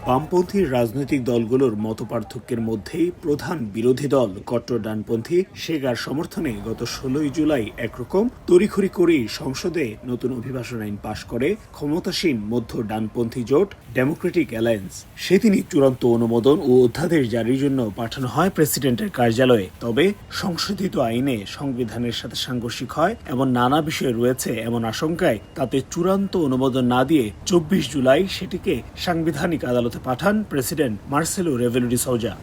বামপন্থী রাজনৈতিক দলগুলোর মতপার্থক্যের মধ্যেই প্রধান বিরোধী দল কট্টর ডানপন্থী সেগার সমর্থনে গত ১৬ জুলাই একরকম তড়িঘড়ি করেই সংসদে নতুন অভিবাসন আইন পাশ করে ক্ষমতাসীন মধ্য ডানপন্থী জোট ডেমোক্রেটিক অ্যালায়েন্স। সেদিনই চূড়ান্ত অনুমোদন ও অধ্যাদেশ জারির জন্য পাঠানো হয় প্রেসিডেন্টের কার্যালয়ে। তবে সংশোধিত আইনে সংবিধানের সাথে সাংঘর্ষিক হয় এমন নানা বিষয় রয়েছে এমন আশঙ্কায় তাতে চূড়ান্ত অনুমোদন না দিয়ে ২৪ জুলাই সেটিকে সাংবিধানিক আদালতে পাঠান প্রেসিডেন্ট মার্সেলো রেভেলো ডি সৌজা।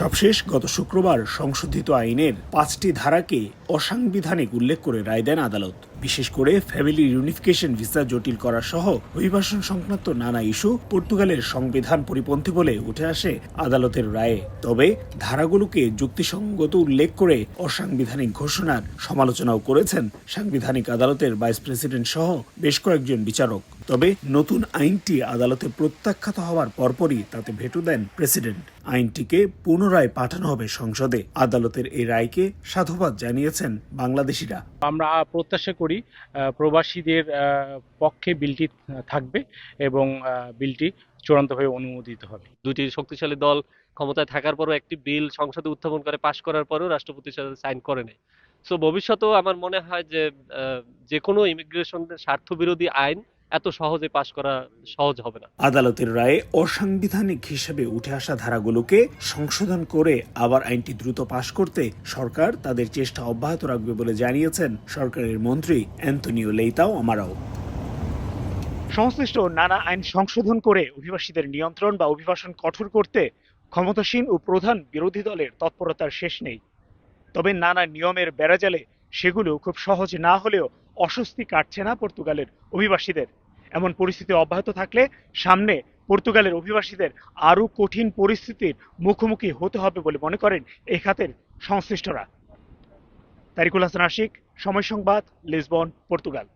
সবশেষ গত শুক্রবার সংশোধিত আইনের ৫টি ধারাকে অসাংবিধানিক উল্লেখ করে রায় দেন আদালত। বিশেষ করে ফ্যামিলি ইউনিফিকেশন ভিসা জটিল করা সহ অভিবাসন সংক্রান্ত নানা ইস্যু পর্তুগালের সংবিধান পরিপন্থী বলে উঠে আসে আদালতের রায়ে। তবে ধারাগুলোকে যুক্তিসঙ্গত উল্লেখ করে অসাংবিধানিক ঘোষণার সমালোচনাও করেছেন সাংবিধানিক আদালতের ভাইস প্রেসিডেন্ট সহ বেশ কয়েকজন বিচারক। তবে নতুন আইনটি আদালতে প্রত্যাখ্যাত হওয়ার পরপরই তাতে ভেটো দেন প্রেসিডেন্ট। আইনটিকে পুনরায় পাঠানো হবে সংসদে। আদালতের এই রায়কে সাধুবাদ জানিয়েছেন বাংলাদেশিরা। আমরা প্রত্যাশা করি প্রবাসীদের পক্ষে বিলটি থাকবে এবং বিলটি চূড়ান্তভাবে অনুমোদিত হবে। দুটি শক্তিশালী দল ক্ষমতায় থাকার পরও একটি বিল সংসদে উত্থাপন করে পাশ করার পরেও রাষ্ট্রপতির সাথে সাইন করে নেয়। সো ভবিষ্যতেও আমার মনে হয় যে কোনো ইমিগ্রেশনের স্বার্থবিরোধী আইন এত সহজে পাশ করা সহজ হবে না। আদালতের রায়ে অসাংবিধানিক হিসেবে উঠে আসা ধারাগুলোকে সংশোধন করে আবার আইনটি দ্রুত পাশ করতে সরকার তাদের চেষ্টা অব্যাহত রাখবে বলে জানিয়েছেন সরকারের মন্ত্রী অ্যান্তনিও লেইতাও আমারাও। সংশ্লিষ্ট নানা আইন সংশোধন করে অভিবাসীদের নিয়ন্ত্রণ বা অভিবাসন কঠোর করতে ক্ষমতাসীন ও প্রধান বিরোধী দলের তৎপরতার শেষ নেই। তবে নানা নিয়মের বেড়াজালে সেগুলো খুব সহজ না হলেও অস্বস্তি কাটছে না পর্তুগালের অভিবাসীদের। এমন পরিস্থিতি অব্যাহত থাকলে সামনে পর্তুগালের অভিবাসীদের আরও কঠিন পরিস্থিতির মুখোমুখি হতে হবে বলে মনে করেন এই খাতের সংশ্লিষ্টরা। তারিকুল হাসান আশিক, সময় সংবাদ, লিসবন, পর্তুগাল।